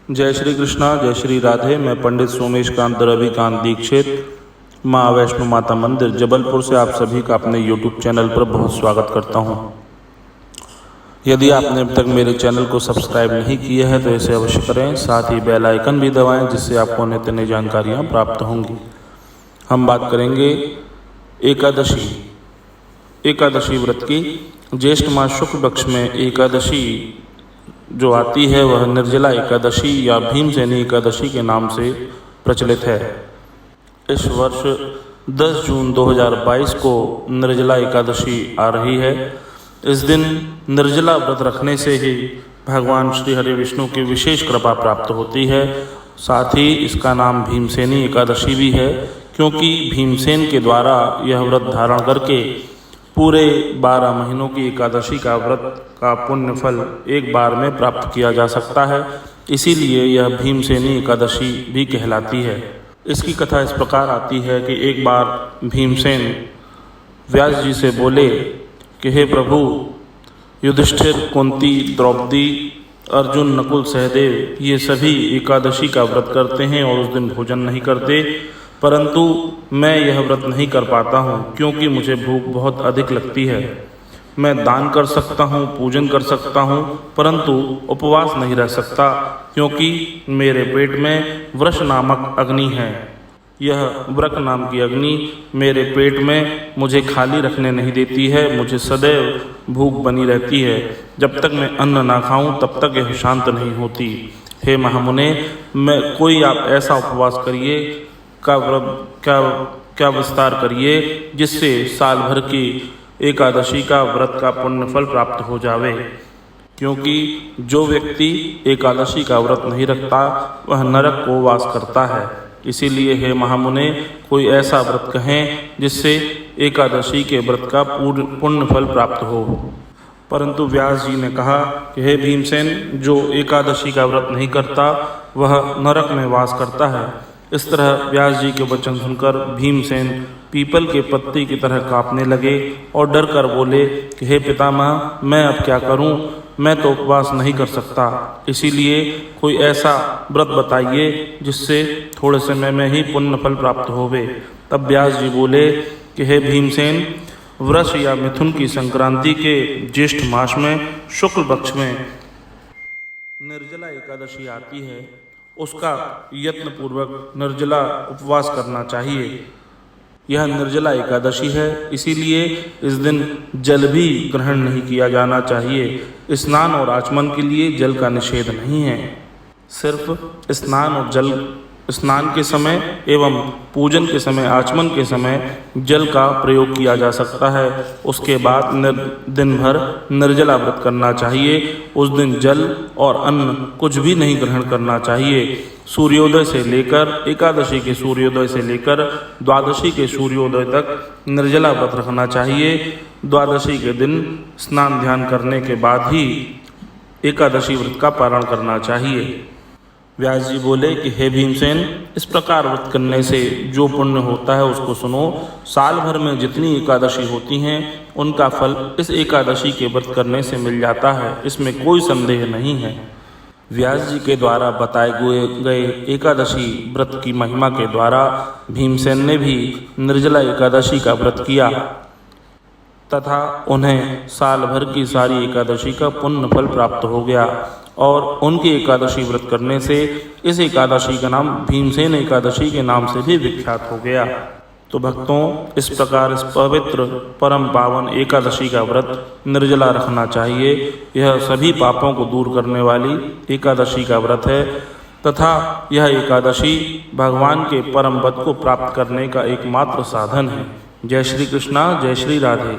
जय श्री कृष्णा, जय श्री राधे। मैं पंडित सोमेश कांत रविकांत दीक्षित, माँ वैष्णो माता मंदिर जबलपुर से आप सभी का अपने YouTube चैनल पर बहुत स्वागत करता हूँ। यदि आपने अब तक मेरे चैनल को सब्सक्राइब नहीं किया है तो इसे अवश्य करें, साथ ही बेल आइकन भी दबाएं जिससे आपको नित्य नई जानकारियाँ प्राप्त होंगी। हम बात करेंगे एकादशी व्रत की। ज्येष्ठ मास शुक्ल पक्ष में एकादशी जो आती है वह निर्जला एकादशी या भीमसेनी एकादशी के नाम से प्रचलित है। इस वर्ष 10 जून 2022 को निर्जला एकादशी आ रही है। इस दिन निर्जला व्रत रखने से ही भगवान श्री हरि विष्णु की विशेष कृपा प्राप्त होती है। साथ ही इसका नाम भीमसेनी एकादशी भी है, क्योंकि भीमसेन के द्वारा यह व्रत धारण करके पूरे 12 महीनों की एकादशी का व्रत का पुण्य फल एक बार में प्राप्त किया जा सकता है। इसीलिए यह भीमसेनी एकादशी भी कहलाती है। इसकी कथा इस प्रकार आती है कि एक बार भीमसेन व्यास जी से बोले कि हे प्रभु, युधिष्ठिर, कुंती, द्रौपदी, अर्जुन, नकुल, सहदेव ये सभी एकादशी का व्रत करते हैं और उस दिन भोजन नहीं करते, परंतु मैं यह व्रत नहीं कर पाता हूँ क्योंकि मुझे भूख बहुत अधिक लगती है। मैं दान कर सकता हूँ, पूजन कर सकता हूँ, परंतु उपवास नहीं रह सकता क्योंकि मेरे पेट में वृष नामक अग्नि है। यह वृक नाम की अग्नि मेरे पेट में मुझे खाली रखने नहीं देती है। मुझे सदैव भूख बनी रहती है। जब तक मैं अन्न ना खाऊं तब तक यह शांत नहीं होती। हे महामुने, कोई आप ऐसा उपवास करिए, क्या विस्तार करिए जिससे साल भर की एकादशी का व्रत का पुण्य फल प्राप्त हो जावे। क्योंकि जो व्यक्ति एकादशी का व्रत नहीं रखता वह नरक को वास करता है। इसीलिए हे महामुने, कोई ऐसा व्रत कहें जिससे एकादशी के व्रत का पुण्य फल प्राप्त हो। परंतु व्यास जी ने कहा कि हे भीमसेन, जो एकादशी का व्रत नहीं करता वह नरक में वास करता है। इस तरह व्यास जी के वचन सुनकर भीमसेन पीपल के पत्ते की तरह कांपने लगे और डर कर बोले कि हे पितामह, मैं अब क्या करूं? मैं तो उपवास नहीं कर सकता। इसीलिए कोई ऐसा व्रत बताइए जिससे थोड़े समय में ही पुण्य फल प्राप्त होवे। तब व्यास जी बोले कि हे भीमसेन, वृष या मिथुन की संक्रांति के ज्येष्ठ मास में शुक्ल पक्ष में निर्जला एकादशी आती है। उसका यत्न पूर्वक निर्जला उपवास करना चाहिए। यह निर्जला एकादशी है, इसीलिए इस दिन जल भी ग्रहण नहीं किया जाना चाहिए। स्नान और आचमन के लिए जल का निषेध नहीं है। सिर्फ स्नान के समय एवं पूजन के समय, आचमन के समय जल का प्रयोग किया जा सकता है। उसके बाद दिन भर निर्जला व्रत करना चाहिए। उस दिन जल और अन्न कुछ भी नहीं ग्रहण करना चाहिए। सूर्योदय से लेकर एकादशी के सूर्योदय से लेकर द्वादशी के सूर्योदय तक निर्जला व्रत रखना चाहिए। द्वादशी के दिन स्नान ध्यान करने के बाद ही एकादशी व्रत का पारण करना चाहिए। व्यास जी बोले कि हे भीमसेन, इस प्रकार व्रत करने से जो पुण्य होता है उसको सुनो। साल भर में जितनी एकादशी होती हैं उनका फल इस एकादशी के व्रत करने से मिल जाता है, इसमें कोई संदेह नहीं है। व्यास जी के द्वारा बताए गए एकादशी व्रत की महिमा के द्वारा भीमसेन ने भी निर्जला एकादशी का व्रत किया तथा उन्हें साल भर की सारी एकादशी का पुण्य फल प्राप्त हो गया और उनकी एकादशी व्रत करने से इस एकादशी का नाम भीमसेन एकादशी के नाम से भी विख्यात हो गया। तो भक्तों, इस प्रकार इस पवित्र परम पावन एकादशी का व्रत निर्जला रखना चाहिए। यह सभी पापों को दूर करने वाली एकादशी का व्रत है तथा यह एकादशी भगवान के परम पद को प्राप्त करने का एकमात्र साधन है। जय श्री कृष्णा, जय श्री राधे।